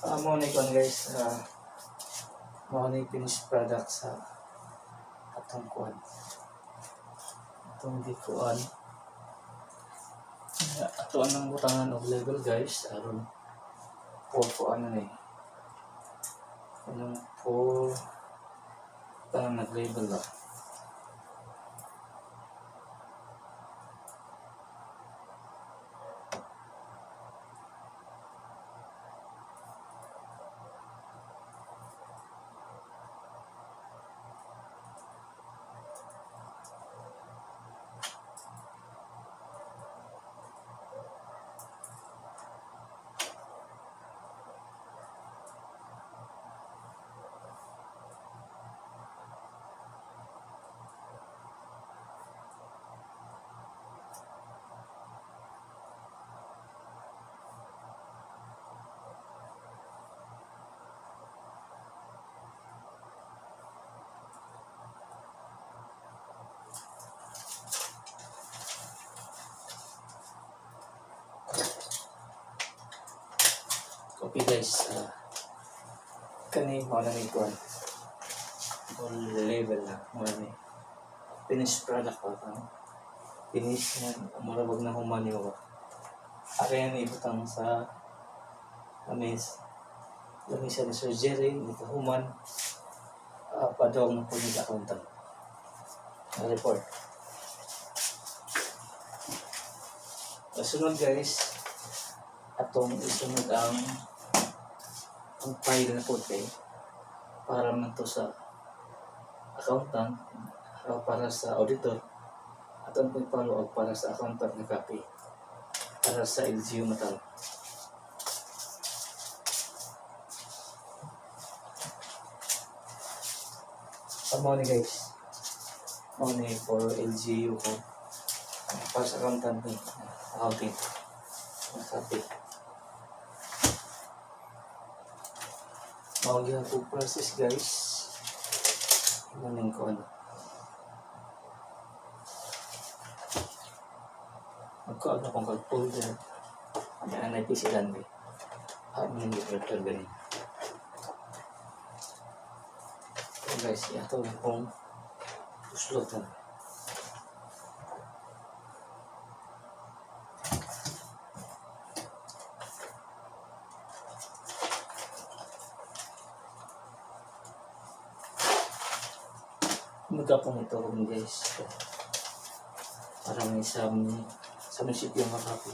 Mo ni kon guys, mo ni finished product sa atong kuan. Atong di kuan. Ato anong butangan og level guys, aron for kuan na ni. Anong for butangan nag-label ba. Okay guys, kani mo na ni kuan. All level na mo na ni. Finished product pa ta. Finish na mura wag na human yo. Ari ni ibutang sa lamis. Lamis sa surgery dito human. Padong po ni accountant. Report. Sunod guys, atong isunod ang file na puti para man to sa accountant o para sa auditor at ang follow up para sa accountant na copy para sa LGU Matalom. Amo ni guys, amo ni for LGU ko para sa accountant ni accounting na copy. Mawagyan po process guys. Imanin ko ano. Magkaano kong kag-folder. Ano ang naipisilan eh. Ano yung i-prepare ganin. So guys, ito yung pong uslotan. Magkapong ito guys para may sa munisipyo makapi.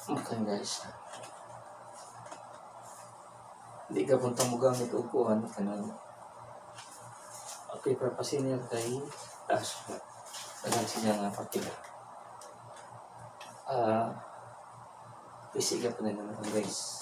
Okay guys, hindi ka punta mo gamit upuan kanang okay papasin niya kay taas dagang siya nga papila. Bisiga pa na naman guys.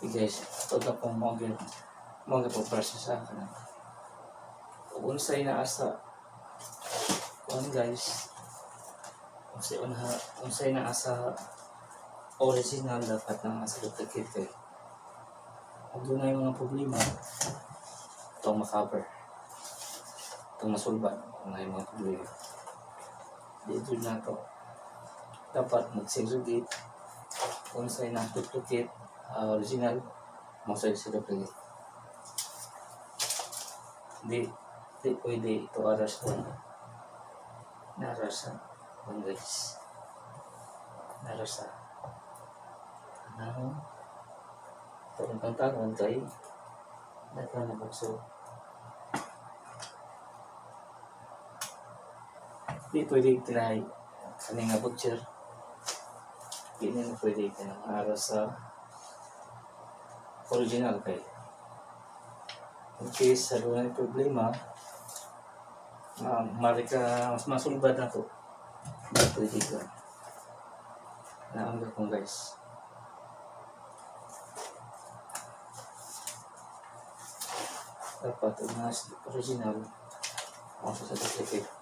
Guys, ito na pong mga po process sa akin. Kung unsay na asa kung guys, unsay na asa original dapat na asa duplicate kay kung doon na yung mga problema itong makaber itong masulban kung na yung mga problema dito na to dapat mag-segregate kung unsay na duplicate original masay sa duplicate. Di pwede ito aras na narasa guys, narasa ito ang pantangan kay nagka na magso Di pwede tinay kaning nga butcher. Di na pwede tinang araw sa original kay. In case sa doon problema, marika mas masulbad na to. Di pwede ka. Naangga kong guys. Dapat mas original. Ako sa duplicate.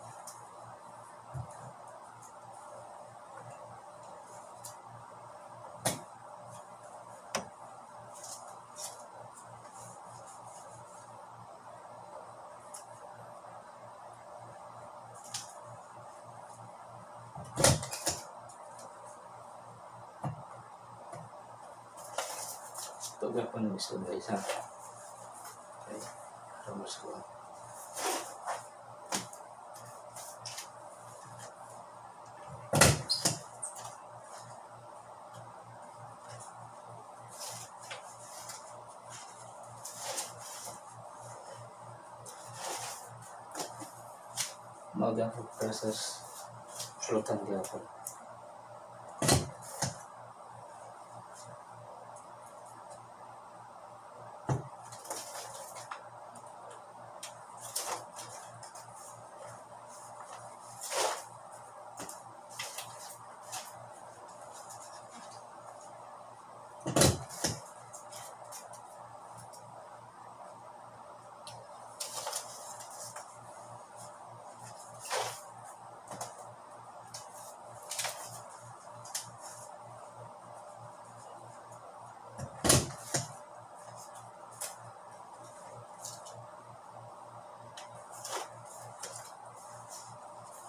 Ito gapon gusto guys ha. Okay. Ramos ko. Magang process frutan gapon.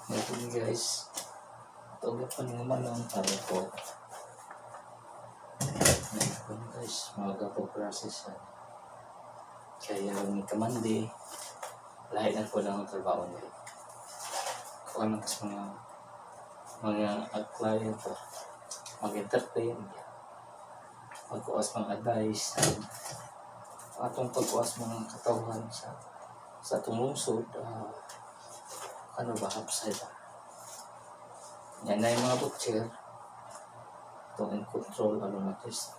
Ito guys, ito gapon yung manong para po. Ito guys, mga po process yan. Kaya yung kamandi, lahat na po lang ang trabaho nila. Kung ano kasi mga client po, mag-entertain, magkuwas mga advice, atong pagkuwas mga katawan sa tumungsod, ano ba, upside. Yan na yung mga butcher. Itong in control, ano na test.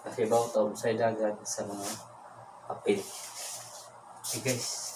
Kasi about upside agad sa mga papel. Okay guys.